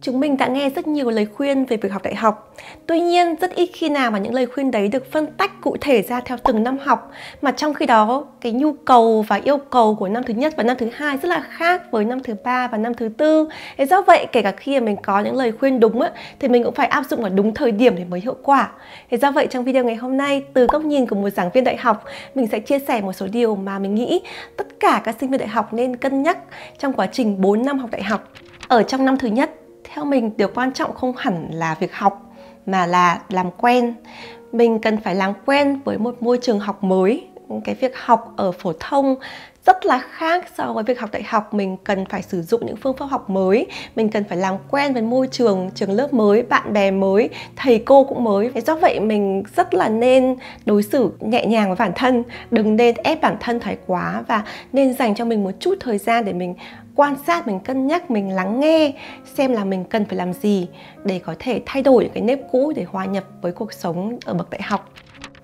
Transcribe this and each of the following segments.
Chúng mình đã nghe rất nhiều lời khuyên về việc học đại học. Tuy nhiên, rất ít khi nào mà những lời khuyên đấy được phân tách cụ thể ra theo từng năm học. Mà trong khi đó, cái nhu cầu và yêu cầu của năm thứ nhất và năm thứ hai rất là khác với năm thứ ba và năm thứ tư. Do vậy, kể cả khi mình có những lời khuyên đúng thì mình cũng phải áp dụng vào đúng thời điểm để mới hiệu quả. Do vậy, trong video ngày hôm nay, từ góc nhìn của một giảng viên đại học, mình sẽ chia sẻ một số điều mà mình nghĩ tất cả các sinh viên đại học nên cân nhắc trong quá trình 4 năm học đại học. Ở trong năm thứ nhất, theo mình, điều quan trọng không hẳn là việc học mà là làm quen. Mình cần phải làm quen với một môi trường học mới. Cái việc học ở phổ thông rất là khác so với việc học đại học. Mình cần phải sử dụng những phương pháp học mới. Mình cần phải làm quen với môi trường, trường lớp mới, bạn bè mới, thầy cô cũng mới. Do vậy mình rất là nên đối xử nhẹ nhàng với bản thân. Đừng nên ép bản thân thái quá và nên dành cho mình một chút thời gian để mình quan sát, mình cân nhắc, mình lắng nghe xem là mình cần phải làm gì để có thể thay đổi những cái nếp cũ để hòa nhập với cuộc sống ở bậc đại học.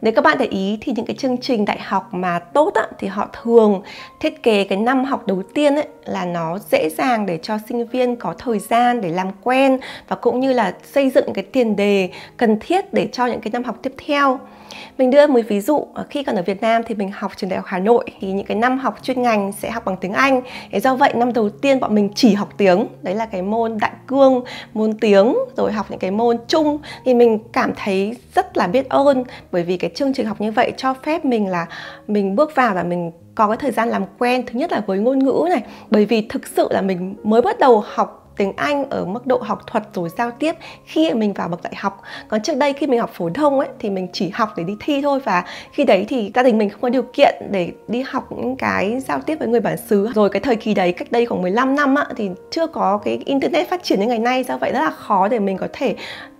Nếu các bạn để ý thì những cái chương trình đại học mà tốt thì họ thường thiết kế cái năm học đầu tiên là nó dễ dàng để cho sinh viên có thời gian để làm quen và cũng như là xây dựng cái tiền đề cần thiết để cho những cái năm học tiếp theo. Mình đưa một ví dụ, khi còn ở Việt Nam thì mình học trường Đại học Hà Nội thì những cái năm học chuyên ngành sẽ học bằng tiếng Anh. Do vậy năm đầu tiên bọn mình chỉ học tiếng, đấy là cái môn đại cương, môn tiếng, rồi học những cái môn chung. Thì mình cảm thấy rất là biết ơn bởi vì cái chương trình học như vậy cho phép mình là mình bước vào và mình có cái thời gian làm quen, thứ nhất là với ngôn ngữ này, bởi vì thực sự là mình mới bắt đầu học tiếng Anh ở mức độ học thuật rồi giao tiếp khi mình vào bậc đại học. Còn trước đây khi mình học phổ thông thì mình chỉ học để đi thi thôi, và khi đấy thì gia đình mình không có điều kiện để đi học những cái giao tiếp với người bản xứ. Rồi cái thời kỳ đấy cách đây khoảng 15 năm thì chưa có cái internet phát triển như ngày nay, do vậy rất là khó để mình có thể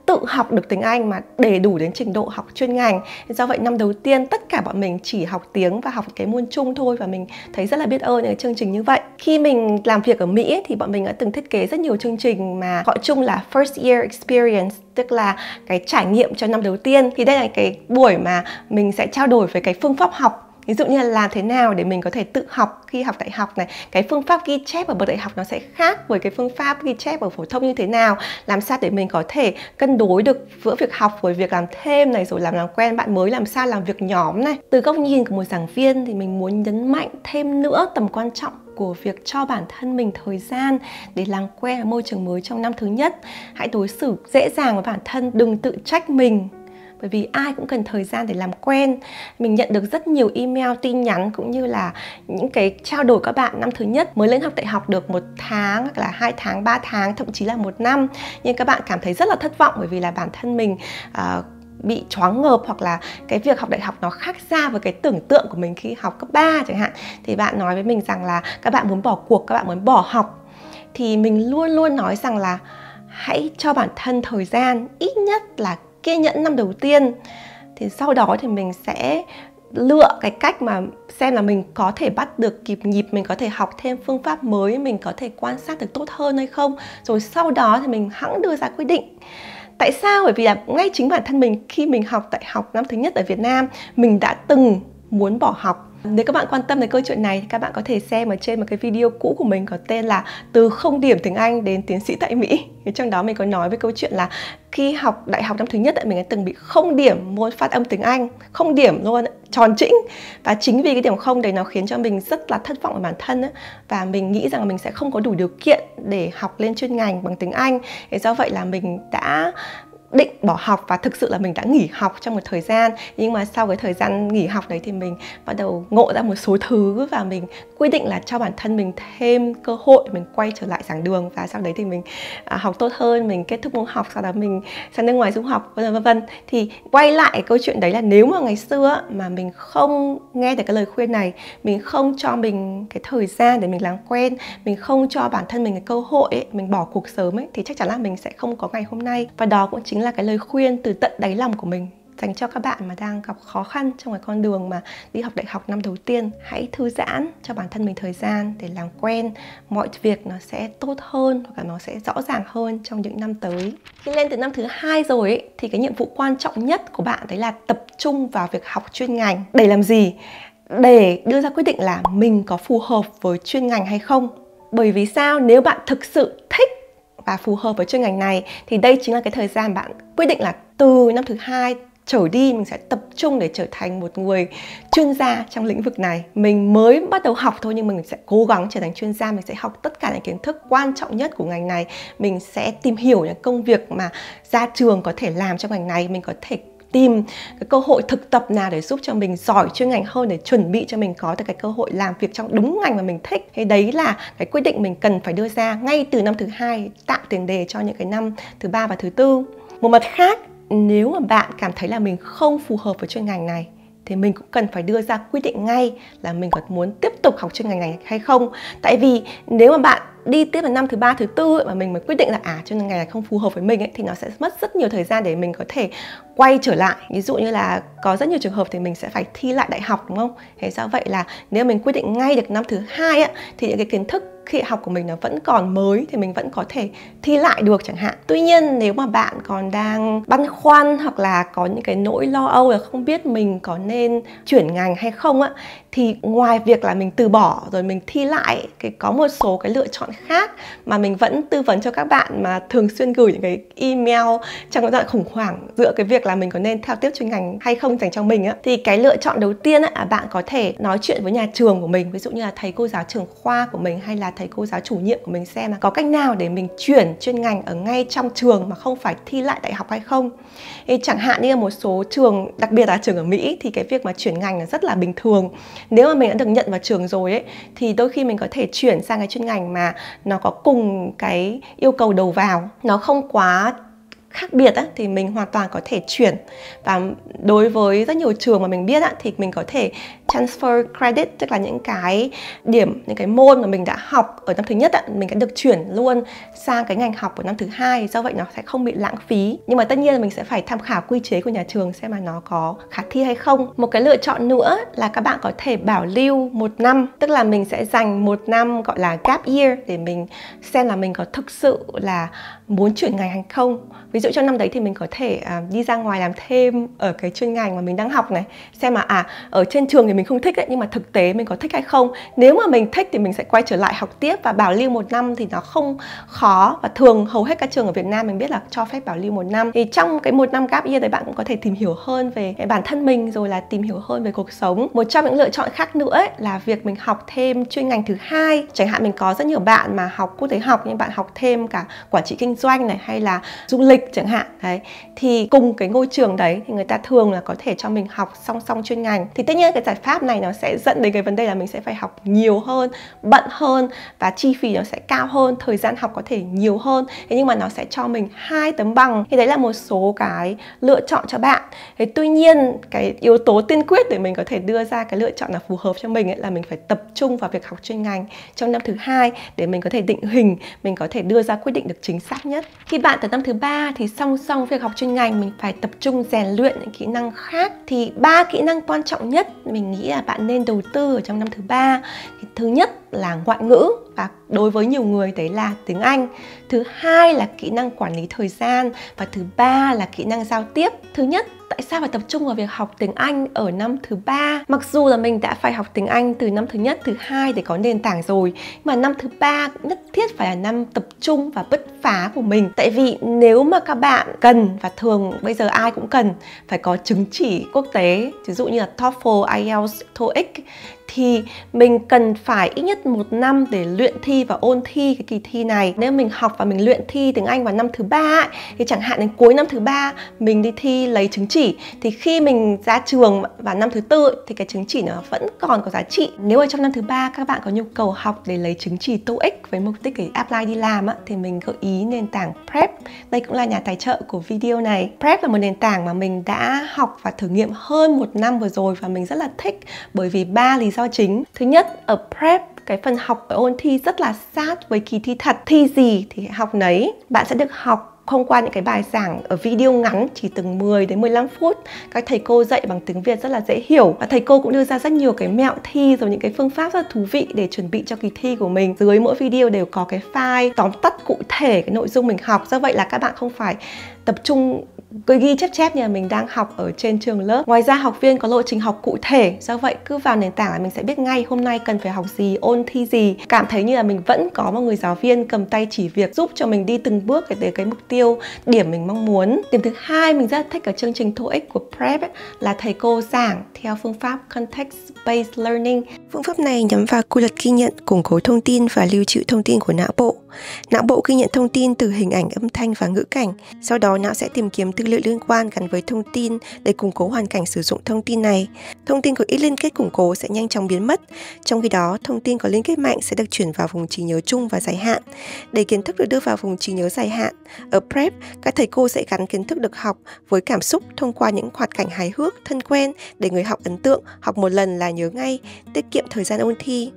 tự học được tiếng Anh mà để đủ đến trình độ học chuyên ngành. Do vậy năm đầu tiên tất cả bọn mình chỉ học tiếng và học cái môn chung thôi, và mình thấy rất là biết ơn những cái chương trình như vậy. Khi mình làm việc ở Mỹ thì bọn mình đã từng thiết kế rất nhiều chương trình mà gọi chung là First Year Experience, tức là cái trải nghiệm cho năm đầu tiên. Thì đây là cái buổi mà mình sẽ trao đổi về cái phương pháp học. Ví dụ như là làm thế nào để mình có thể tự học khi học đại học này. Cái phương pháp ghi chép ở bậc đại học nó sẽ khác với cái phương pháp ghi chép ở phổ thông như thế nào. Làm sao để mình có thể cân đối được giữa việc học với việc làm thêm này, rồi làm quen bạn mới, làm sao làm việc nhóm này. Từ góc nhìn của một giảng viên thì mình muốn nhấn mạnh thêm nữa tầm quan trọng của việc cho bản thân mình thời gian để làm quen ở môi trường mới trong năm thứ nhất. Hãy đối xử dễ dàng với bản thân, đừng tự trách mình. Bởi vì ai cũng cần thời gian để làm quen. Mình nhận được rất nhiều email, tin nhắn cũng như là những cái trao đổi các bạn năm thứ nhất mới lên học đại học được 1 tháng, hoặc là 2 tháng, 3 tháng, thậm chí là 1 năm. Nhưng các bạn cảm thấy rất là thất vọng bởi vì là bản thân mình bị choáng ngợp, hoặc là cái việc học đại học nó khác xa với cái tưởng tượng của mình khi học cấp 3 chẳng hạn. Thì bạn nói với mình rằng là các bạn muốn bỏ cuộc, các bạn muốn bỏ học. Thì mình luôn luôn nói rằng là hãy cho bản thân thời gian, ít nhất là kiên nhẫn năm đầu tiên. Thì sau đó thì mình sẽ lựa cái cách mà xem là mình có thể bắt được kịp nhịp, mình có thể học thêm phương pháp mới, mình có thể quan sát được tốt hơn hay không. Rồi sau đó thì mình hẵng đưa ra quyết định. Tại sao? Bởi vì là ngay chính bản thân mình khi mình học đại học năm thứ nhất ở Việt Nam, mình đã từng muốn bỏ học. Nếu các bạn quan tâm đến câu chuyện này thì các bạn có thể xem ở trên một cái video cũ của mình có tên là Từ 0 điểm tiếng Anh đến tiến sĩ tại Mỹ. Trong đó mình có nói về câu chuyện là khi học đại học năm thứ nhất mình đã từng bị 0 điểm môn phát âm tiếng Anh, 0 điểm luôn, tròn trĩnh. Và chính vì cái điểm 0 đấy nó khiến cho mình rất là thất vọng về bản thân và mình nghĩ rằng mình sẽ không có đủ điều kiện để học lên chuyên ngành bằng tiếng Anh. Do vậy là mình đã định bỏ học và thực sự là mình đã nghỉ học trong một thời gian. Nhưng mà sau cái thời gian nghỉ học đấy thì mình bắt đầu ngộ ra một số thứ và mình quyết định là cho bản thân mình thêm cơ hội mình quay trở lại giảng đường, và sau đấy thì mình học tốt hơn, mình kết thúc môn học, sau đó mình sang nước ngoài du học, vân vân. Thì quay lại câu chuyện đấy là nếu mà ngày xưa mà mình không nghe được cái lời khuyên này, mình không cho mình cái thời gian để mình làm quen, mình không cho bản thân mình cái cơ hội mình bỏ cuộc sớm thì chắc chắn là mình sẽ không có ngày hôm nay. Và đó cũng chính là cái lời khuyên từ tận đáy lòng của mình dành cho các bạn mà đang gặp khó khăn trong cái con đường mà đi học đại học năm đầu tiên. Hãy thư giãn, cho bản thân mình thời gian để làm quen, mọi việc nó sẽ tốt hơn và nó sẽ rõ ràng hơn trong những năm tới. Khi lên từ năm thứ 2 rồi thì cái nhiệm vụ quan trọng nhất của bạn đấy là tập trung vào việc học chuyên ngành. Để làm gì? Để đưa ra quyết định là mình có phù hợp với chuyên ngành hay không. Bởi vì sao? Nếu bạn thực sự thích và phù hợp với chuyên ngành này thì đây chính là cái thời gian bạn quyết định là từ năm thứ 2 trở đi mình sẽ tập trung để trở thành một người chuyên gia trong lĩnh vực này. Mình mới bắt đầu học thôi nhưng mình sẽ cố gắng trở thành chuyên gia. Mình sẽ học tất cả những kiến thức quan trọng nhất của ngành này. Mình sẽ tìm hiểu những công việc mà ra trường có thể làm trong ngành này. Mình có thể tìm cái cơ hội thực tập nào để giúp cho mình giỏi chuyên ngành hơn, để chuẩn bị cho mình có được cái cơ hội làm việc trong đúng ngành mà mình thích. Thế đấy là cái quyết định mình cần phải đưa ra ngay từ năm thứ 2, tạo tiền đề cho những cái năm thứ 3 và thứ 4. Một mặt khác, nếu mà bạn cảm thấy là mình không phù hợp với chuyên ngành này thì mình cũng cần phải đưa ra quyết định ngay là mình có muốn tiếp tục học chuyên ngành này hay không. Tại vì nếu mà bạn đi tiếp vào năm thứ 3, thứ 4 mà mình mới quyết định là chuyên ngành này không phù hợp với mình ấy, thì nó sẽ mất rất nhiều thời gian để mình có thể quay trở lại. Ví dụ như là có rất nhiều trường hợp thì mình sẽ phải thi lại đại học, đúng không? Thế do vậy là nếu mình quyết định ngay được năm thứ 2 thì những cái kiến thức khi học của mình nó vẫn còn mới thì mình vẫn có thể thi lại được chẳng hạn. Tuy nhiên nếu mà bạn còn đang băn khoăn hoặc là có những cái nỗi lo âu là không biết mình có nên chuyển ngành hay không thì ngoài việc là mình từ bỏ rồi mình thi lại, có một số cái lựa chọn khác mà mình vẫn tư vấn cho các bạn mà thường xuyên gửi những cái email trong cái đoạn khủng hoảng giữa cái việc là mình có nên theo tiếp chuyên ngành hay không dành cho mình thì cái lựa chọn đầu tiên bạn có thể nói chuyện với nhà trường của mình, ví dụ như là thầy cô giáo trưởng khoa của mình hay là thầy cô giáo chủ nhiệm của mình, xem là có cách nào để mình chuyển chuyên ngành ở ngay trong trường mà không phải thi lại đại học hay không. Thì chẳng hạn như là một số trường, đặc biệt là trường ở Mỹ, thì cái việc mà chuyển ngành là rất là bình thường. Nếu mà mình đã được nhận vào trường rồi thì đôi khi mình có thể chuyển sang cái chuyên ngành mà nó có cùng cái yêu cầu đầu vào, nó không quá khác biệt thì mình hoàn toàn có thể chuyển. Và đối với rất nhiều trường mà mình biết thì mình có thể transfer credit, tức là những cái điểm, những cái môn mà mình đã học ở năm thứ nhất mình đã được chuyển luôn sang cái ngành học của năm thứ 2, do vậy nó sẽ không bị lãng phí. Nhưng mà tất nhiên là mình sẽ phải tham khảo quy chế của nhà trường xem là nó có khả thi hay không. Một cái lựa chọn nữa là các bạn có thể bảo lưu 1 năm, tức là mình sẽ dành 1 năm gọi là gap year để mình xem là mình có thực sự là muốn chuyển ngành hay không. Ví dụ trong năm đấy thì mình có thể đi ra ngoài làm thêm ở cái chuyên ngành mà mình đang học này, xem mà ở trên trường thì mình không thích nhưng mà thực tế mình có thích hay không. Nếu mà mình thích thì mình sẽ quay trở lại học tiếp, và bảo lưu 1 năm thì nó không khó, và thường hầu hết các trường ở Việt Nam mình biết là cho phép bảo lưu 1 năm. Thì trong cái 1 năm gap year đấy bạn cũng có thể tìm hiểu hơn về bản thân mình, rồi là tìm hiểu hơn về cuộc sống. Một trong những lựa chọn khác nữa là việc mình học thêm chuyên ngành thứ 2. Chẳng hạn mình có rất nhiều bạn mà học quốc tế học nhưng bạn học thêm cả quản trị kinh doanh này hay là du lịch chẳng hạn đấy, thì cùng cái ngôi trường đấy thì người ta thường là có thể cho mình học song song chuyên ngành. Thì tất nhiên cái giải pháp này nó sẽ dẫn đến cái vấn đề là mình sẽ phải học nhiều hơn, bận hơn, và chi phí nó sẽ cao hơn, thời gian học có thể nhiều hơn. Thế nhưng mà nó sẽ cho mình 2 tấm bằng. Thì đấy là một số cái lựa chọn cho bạn. Thế tuy nhiên cái yếu tố tiên quyết để mình có thể đưa ra cái lựa chọn là phù hợp cho mình là mình phải tập trung vào việc học chuyên ngành trong năm thứ 2 để mình có thể định hình, mình có thể đưa ra quyết định được chính xác nhất. Khi bạn tới năm thứ 3 thì song song việc học chuyên ngành mình phải tập trung rèn luyện những kỹ năng khác. Thì 3 kỹ năng quan trọng nhất mình nghĩ là bạn nên đầu tư ở trong năm thứ 3. Thì thứ nhất là ngoại ngữ, và đối với nhiều người đấy là tiếng Anh. Thứ hai là kỹ năng quản lý thời gian, và thứ ba là kỹ năng giao tiếp. Thứ nhất, tại sao phải tập trung vào việc học tiếng Anh ở năm thứ 3? Mặc dù là mình đã phải học tiếng Anh từ năm thứ nhất, thứ hai để có nền tảng rồi, mà năm thứ 3 cũng nhất thiết phải là năm tập trung và bứt phá của mình. Tại vì nếu mà các bạn cần, và thường bây giờ ai cũng cần, phải có chứng chỉ quốc tế, ví dụ như là TOEFL, IELTS, TOEIC, thì mình cần phải ít nhất 1 năm để luyện thi và ôn thi cái kỳ thi này. Nếu mình học và mình luyện thi tiếng Anh vào năm thứ 3 thì chẳng hạn đến cuối năm thứ 3 mình đi thi lấy chứng chỉ, thì khi mình ra trường vào năm thứ 4 thì cái chứng chỉ nó vẫn còn có giá trị. Nếu ở trong năm thứ 3 các bạn có nhu cầu học để lấy chứng chỉ TOEIC với mục đích để apply đi làm thì mình gợi ý nền tảng Prep. Đây cũng là nhà tài trợ của video này. Prep là một nền tảng mà mình đã học và thử nghiệm hơn 1 năm vừa rồi, và mình rất là thích bởi vì 3 lý do chính. Thứ nhất, ở Prep cái phần học và ôn thi rất là sát với kỳ thi thật. Thi gì thì học nấy. Bạn sẽ được học thông qua những cái bài giảng ở video ngắn chỉ từ 10 đến 15 phút. Các thầy cô dạy bằng tiếng Việt rất là dễ hiểu, và thầy cô cũng đưa ra rất nhiều cái mẹo thi rồi những cái phương pháp rất là thú vị để chuẩn bị cho kỳ thi của mình. Dưới mỗi video đều có cái file tóm tắt cụ thể cái nội dung mình học. Do vậy là các bạn không phải tập trung ghi chép như là mình đang học ở trên trường lớp. Ngoài ra học viên có lộ trình học cụ thể, do vậy cứ vào nền tảng là mình sẽ biết ngay hôm nay cần phải học gì, ôn thi gì. Cảm thấy như là mình vẫn có một người giáo viên cầm tay chỉ việc giúp cho mình đi từng bước để cái mục tiêu, điểm mình mong muốn. Điểm thứ hai mình rất thích ở chương trình TOEIC của Prep là thầy cô giảng theo phương pháp Context-Based Learning. Phương pháp này nhắm vào quy luật ghi nhận, củng cố thông tin và lưu trữ thông tin của não bộ. Não bộ ghi nhận thông tin từ hình ảnh, âm thanh và ngữ cảnh. Sau đó não sẽ tìm kiếm tư liệu liên quan gắn với thông tin để củng cố hoàn cảnh sử dụng thông tin này. Thông tin có ít liên kết củng cố sẽ nhanh chóng biến mất. Trong khi đó, thông tin có liên kết mạnh sẽ được chuyển vào vùng trí nhớ chung và dài hạn. Để kiến thức được đưa vào vùng trí nhớ dài hạn, ở Prep, các thầy cô sẽ gắn kiến thức được học với cảm xúc thông qua những hoạt cảnh hài hước, thân quen để người học ấn tượng, học một lần là nhớ ngay, tiết kiệm thời gian ôn thi.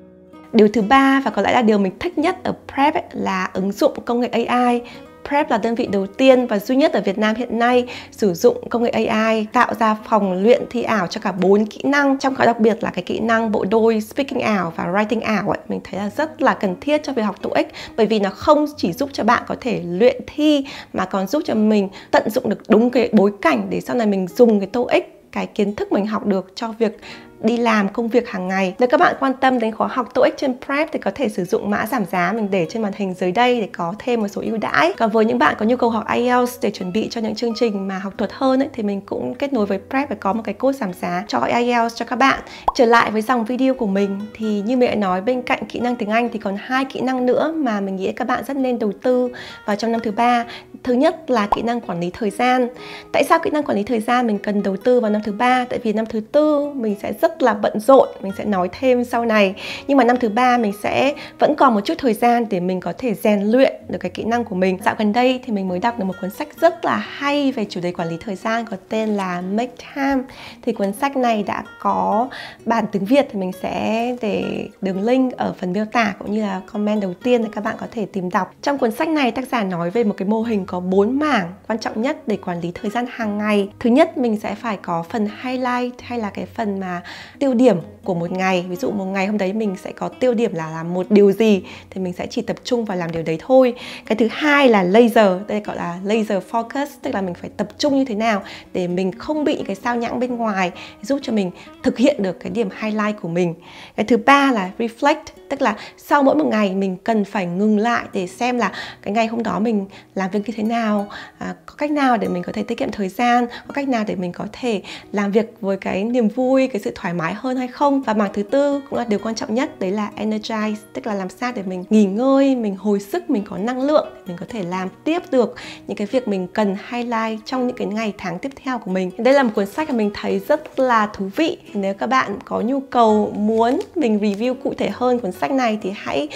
Điều thứ ba và có lẽ là điều mình thích nhất ở Prep là ứng dụng công nghệ AI. Prep là đơn vị đầu tiên và duy nhất ở Việt Nam hiện nay sử dụng công nghệ AI tạo ra phòng luyện thi ảo cho cả 4 kỹ năng, trong đó đặc biệt là cái kỹ năng bộ đôi speaking ảo và writing ảo ấy. Mình thấy là rất là cần thiết cho việc học TOEIC, bởi vì nó không chỉ giúp cho bạn có thể luyện thi mà còn giúp cho mình tận dụng được đúng cái bối cảnh để sau này mình dùng cái TOEIC, cái kiến thức mình học được cho việc đi làm công việc hàng ngày. Nếu các bạn quan tâm đến khóa học TOEIC trên Prep thì có thể sử dụng mã giảm giá mình để trên màn hình dưới đây để có thêm một số ưu đãi. Còn với những bạn có nhu cầu học IELTS để chuẩn bị cho những chương trình mà học thuật hơn ấy, thì mình cũng kết nối với Prep và có một cái code giảm giá cho IELTS cho các bạn. Trở lại với dòng video của mình thì như mình đã nói, bên cạnh kỹ năng tiếng Anh thì còn 2 kỹ năng nữa mà mình nghĩ các bạn rất nên đầu tư vào trong năm thứ 3. Thứ nhất là kỹ năng quản lý thời gian. Tại sao kỹ năng quản lý thời gian mình cần đầu tư vào năm thứ 3? Tại vì năm thứ 4 mình sẽ rất là bận rộn, mình sẽ nói thêm sau này. Nhưng mà năm thứ 3 mình sẽ vẫn còn một chút thời gian để mình có thể rèn luyện được cái kỹ năng của mình. Dạo gần đây thì mình mới đọc được một cuốn sách rất là hay về chủ đề quản lý thời gian có tên là Make Time. Thì cuốn sách này đã có bản tiếng Việt, thì mình sẽ để đường link ở phần miêu tả cũng như là comment đầu tiên để các bạn có thể tìm đọc. Trong cuốn sách này tác giả nói về một cái mô hình có 4 mảng quan trọng nhất để quản lý thời gian hàng ngày. Thứ nhất, mình sẽ phải có phần highlight hay là cái phần mà tiêu điểm của một ngày. Ví dụ một ngày hôm đấy mình sẽ có tiêu điểm là làm một điều gì thì mình sẽ chỉ tập trung vào làm điều đấy thôi. Cái thứ hai là laser, đây gọi là laser focus, tức là mình phải tập trung như thế nào để mình không bị những cái sao nhãng bên ngoài, giúp cho mình thực hiện được cái điểm highlight của mình. Cái thứ ba là reflect, tức là sau mỗi một ngày mình cần phải ngừng lại để xem là cái ngày hôm đó mình làm việc như thế nào, có cách nào để mình có thể tiết kiệm thời gian, có cách nào để mình có thể làm việc với cái niềm vui, cái sự thoải mái hơn hay không. Và mảng thứ tư cũng là điều quan trọng nhất, đấy là energize, tức là làm sao để mình nghỉ ngơi, mình hồi sức, mình có năng lượng để mình có thể làm tiếp được những cái việc mình cần highlight trong những cái ngày tháng tiếp theo của mình. Đây là một cuốn sách mà mình thấy rất là thú vị. Nếu các bạn có nhu cầu muốn mình review cụ thể hơn cuốn sách này thì hãy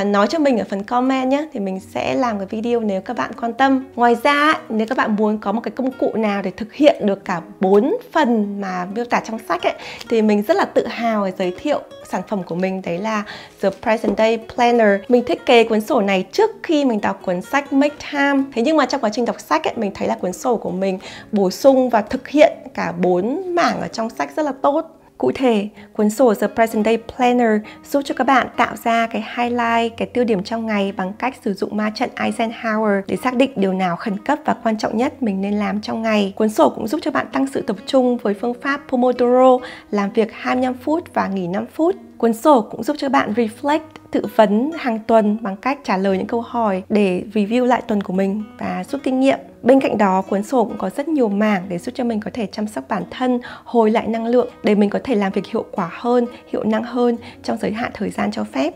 nói cho mình ở phần comment nhé, thì mình sẽ làm cái video nếu các bạn quan tâm. Ngoài ra, nếu các bạn muốn có một cái công cụ nào để thực hiện được cả 4 phần mà miêu tả trong sách ấy, thì mình rất là tự hào để giới thiệu sản phẩm của mình, đấy là The Present Day Planner. Mình thiết kế cuốn sổ này trước khi mình đọc cuốn sách Make Time. Thế nhưng mà trong quá trình đọc sách ấy, mình thấy là cuốn sổ của mình bổ sung và thực hiện cả 4 mảng ở trong sách rất là tốt. Cụ thể, cuốn sổ The Present Day Planner giúp cho các bạn tạo ra cái highlight, cái tiêu điểm trong ngày bằng cách sử dụng ma trận Eisenhower để xác định điều nào khẩn cấp và quan trọng nhất mình nên làm trong ngày. Cuốn sổ cũng giúp cho bạn tăng sự tập trung với phương pháp Pomodoro, làm việc 25 phút và nghỉ 5 phút. Cuốn sổ cũng giúp cho bạn reflect, tự vấn hàng tuần bằng cách trả lời những câu hỏi để review lại tuần của mình và rút kinh nghiệm. Bên cạnh đó, cuốn sổ cũng có rất nhiều mảng để giúp cho mình có thể chăm sóc bản thân, hồi lại năng lượng để mình có thể làm việc hiệu quả hơn, hiệu năng hơn trong giới hạn thời gian cho phép.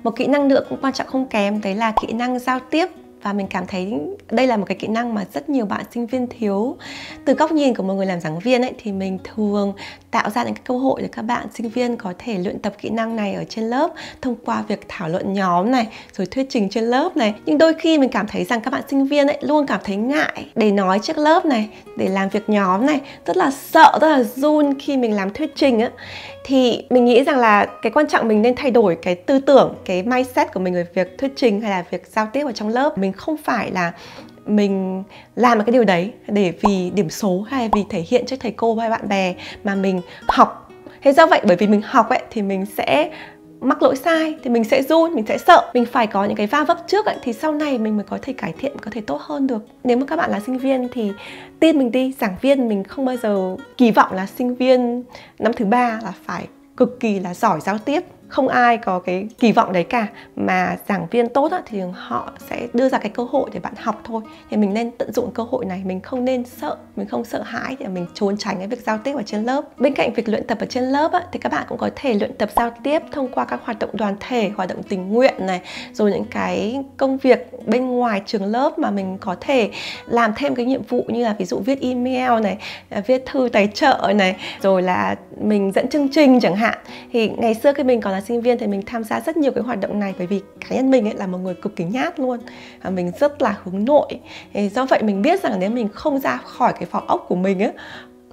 Một kỹ năng nữa cũng quan trọng không kém, đấy là kỹ năng giao tiếp. Và mình cảm thấy đây là một cái kỹ năng mà rất nhiều bạn sinh viên thiếu. Từ góc nhìn của một người làm giảng viên ấy, thì mình thường tạo ra những cái cơ hội để các bạn sinh viên có thể luyện tập kỹ năng này ở trên lớp thông qua việc thảo luận nhóm này, rồi thuyết trình trên lớp này. Nhưng đôi khi mình cảm thấy rằng các bạn sinh viên ấy luôn cảm thấy ngại để nói trước lớp này, để làm việc nhóm này, rất là sợ, rất là run khi mình làm thuyết trình ấy. Thì mình nghĩ rằng là cái quan trọng mình nên thay đổi cái tư tưởng, cái mindset của mình về việc thuyết trình hay là việc giao tiếp ở trong lớp. Mình không phải là mình làm cái điều đấy để vì điểm số hay vì thể hiện trước thầy cô hay bạn bè, mà mình học. Thế do vậy bởi vì mình học ấy thì mình sẽ mắc lỗi sai thì mình sẽ run, mình sẽ sợ. Mình phải có những cái va vấp trước ấy, thì sau này mình mới có thể cải thiện, có thể tốt hơn được. Nếu mà các bạn là sinh viên thì tin mình đi, giảng viên mình không bao giờ kỳ vọng là sinh viên năm thứ 3 là phải cực kỳ là giỏi giao tiếp. Không ai có cái kỳ vọng đấy cả. Mà giảng viên tốt á, thì họ sẽ đưa ra cái cơ hội để bạn học thôi. Thì mình nên tận dụng cơ hội này. Mình không nên sợ, mình không sợ hãi để mình trốn tránh cái việc giao tiếp ở trên lớp. Bên cạnh việc luyện tập ở trên lớp á, thì các bạn cũng có thể luyện tập giao tiếp thông qua các hoạt động đoàn thể, hoạt động tình nguyện này, rồi những cái công việc bên ngoài trường lớp mà mình có thể làm thêm cái nhiệm vụ, như là ví dụ viết email này, viết thư tài trợ này, rồi là mình dẫn chương trình chẳng hạn. Thì ngày xưa khi mình còn là sinh viên thì mình tham gia rất nhiều cái hoạt động này, bởi vì cá nhân mình ấy là một người cực kỳ nhát luôn, mình rất là hướng nội. Thì do vậy mình biết rằng nếu mình không ra khỏi cái vỏ ốc của mình ấy,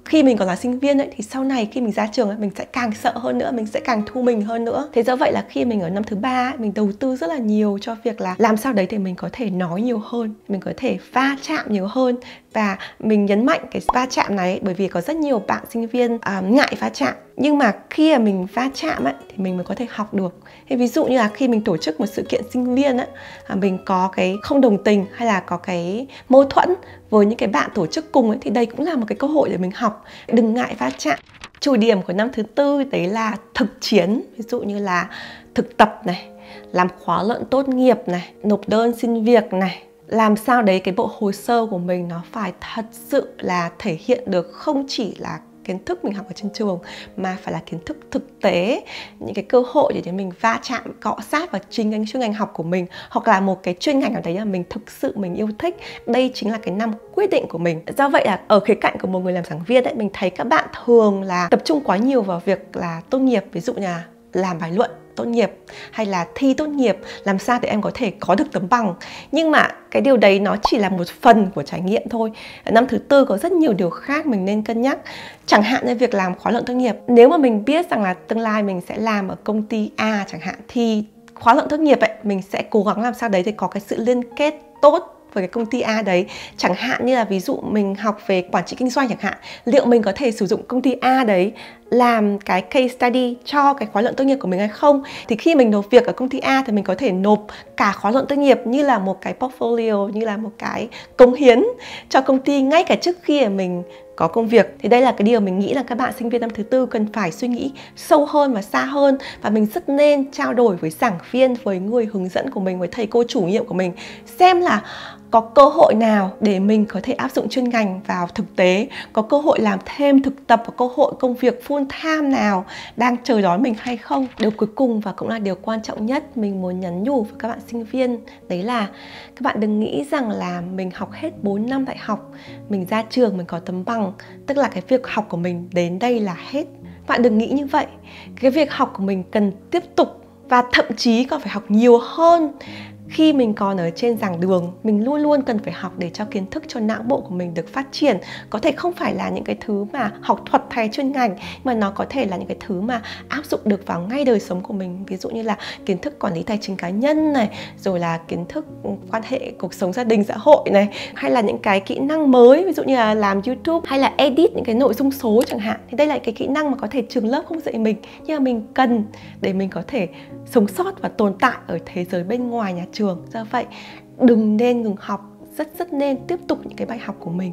khi mình còn là sinh viên ấy, thì sau này khi mình ra trường ấy, mình sẽ càng sợ hơn nữa, mình sẽ càng thu mình hơn nữa. Thế do vậy là khi mình ở năm thứ 3 ấy, mình đầu tư rất là nhiều cho việc là làm sao đấy thì mình có thể nói nhiều hơn, mình có thể va chạm nhiều hơn. Và mình nhấn mạnh cái va chạm này ấy, bởi vì có rất nhiều bạn sinh viên ngại va chạm. Nhưng mà khi mà mình va chạm ấy, thì mình mới có thể học được. Thì ví dụ như là khi mình tổ chức một sự kiện sinh viên ấy, mình có cái không đồng tình hay là có cái mâu thuẫn với những cái bạn tổ chức cùng ấy, thì đây cũng là một cái cơ hội để mình học. Đừng ngại va chạm. Chủ điểm của năm thứ 4 đấy là thực chiến. Ví dụ như là thực tập này, làm khóa luận tốt nghiệp này, nộp đơn xin việc này. Làm sao đấy cái bộ hồ sơ của mình nó phải thật sự là thể hiện được không chỉ là kiến thức mình học ở trên trường, mà phải là kiến thức thực tế, những cái cơ hội để mình va chạm, cọ sát vào chính cái chuyên ngành học của mình, hoặc là một cái chuyên ngành nào đấy mà mình thực sự mình yêu thích. Đây chính là cái năm quyết định của mình. Do vậy là ở khía cạnh của một người làm giảng viên ấy, mình thấy các bạn thường là tập trung quá nhiều vào việc là tốt nghiệp, ví dụ như là làm bài luận tốt nghiệp hay là thi tốt nghiệp, làm sao để em có thể có được tấm bằng. Nhưng mà cái điều đấy nó chỉ là một phần của trải nghiệm thôi. Năm thứ 4 có rất nhiều điều khác mình nên cân nhắc. Chẳng hạn như việc làm khóa luận tốt nghiệp. Nếu mà mình biết rằng là tương lai mình sẽ làm ở công ty A chẳng hạn, thì khóa luận tốt nghiệp ấy, mình sẽ cố gắng làm sao đấy để có cái sự liên kết tốt với cái công ty A đấy. Chẳng hạn như là ví dụ mình học về quản trị kinh doanh chẳng hạn, liệu mình có thể sử dụng công ty A đấy làm cái case study cho cái khóa luận tốt nghiệp của mình hay không. Thì khi mình nộp việc ở công ty A thì mình có thể nộp cả khóa luận tốt nghiệp như là một cái portfolio, như là một cái cống hiến cho công ty ngay cả trước khi mình có công việc. Thì đây là cái điều mình nghĩ là các bạn sinh viên năm thứ 4 cần phải suy nghĩ sâu hơn và xa hơn. Và mình rất nên trao đổi với giảng viên, với người hướng dẫn của mình, với thầy cô chủ nhiệm của mình, xem là có cơ hội nào để mình có thể áp dụng chuyên ngành vào thực tế, có cơ hội làm thêm thực tập, có cơ hội công việc full time nào đang chờ đón mình hay không. Điều cuối cùng và cũng là điều quan trọng nhất mình muốn nhắn nhủ với các bạn sinh viên, đấy là các bạn đừng nghĩ rằng là mình học hết 4 năm đại học, mình ra trường mình có tấm bằng, tức là cái việc học của mình đến đây là hết. Bạn đừng nghĩ như vậy. Cái việc học của mình cần tiếp tục và thậm chí còn phải học nhiều hơn. Khi mình còn ở trên giảng đường, mình luôn luôn cần phải học để cho kiến thức, cho não bộ của mình được phát triển. Có thể không phải là những cái thứ mà học thuật hay chuyên ngành, mà nó có thể là những cái thứ mà áp dụng được vào ngay đời sống của mình. Ví dụ như là kiến thức quản lý tài chính cá nhân này, rồi là kiến thức quan hệ cuộc sống gia đình xã hội này, hay là những cái kỹ năng mới, ví dụ như là làm YouTube hay là edit những cái nội dung số chẳng hạn. Thì đây là cái kỹ năng mà có thể trường lớp không dạy mình, nhưng mà mình cần để mình có thể sống sót và tồn tại ở thế giới bên ngoài nhà trường. Do vậy đừng nên ngừng học, rất nên tiếp tục những cái bài học của mình.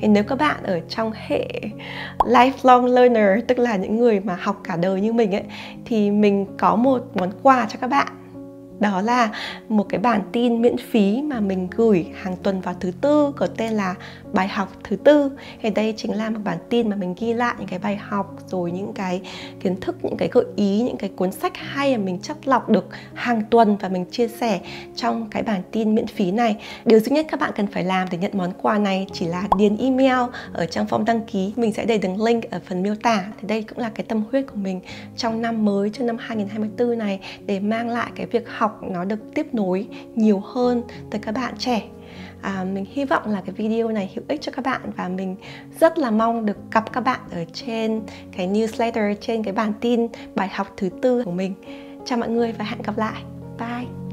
Thì nếu các bạn ở trong hệ lifelong learner, tức là những người mà học cả đời như mình ấy, thì mình có một món quà cho các bạn. Đó là một cái bản tin miễn phí mà mình gửi hàng tuần vào thứ Tư, có tên là bài học thứ Tư. Thì đây chính là một bản tin mà mình ghi lại những cái bài học, rồi những cái kiến thức, những cái gợi ý, những cái cuốn sách hay mà mình chắt lọc được hàng tuần và mình chia sẻ trong cái bản tin miễn phí này. Điều duy nhất các bạn cần phải làm để nhận món quà này chỉ là điền email ở trong form đăng ký. Mình sẽ để đường link ở phần miêu tả. Thì đây cũng là cái tâm huyết của mình trong năm mới, cho năm 2024 này, để mang lại cái việc học nó được tiếp nối nhiều hơn tới các bạn trẻ. Mình hy vọng là cái video này hữu ích cho các bạn, và mình rất là mong được gặp các bạn ở trên cái newsletter, trên cái bản tin bài học thứ Tư của mình. Chào mọi người và hẹn gặp lại. Bye!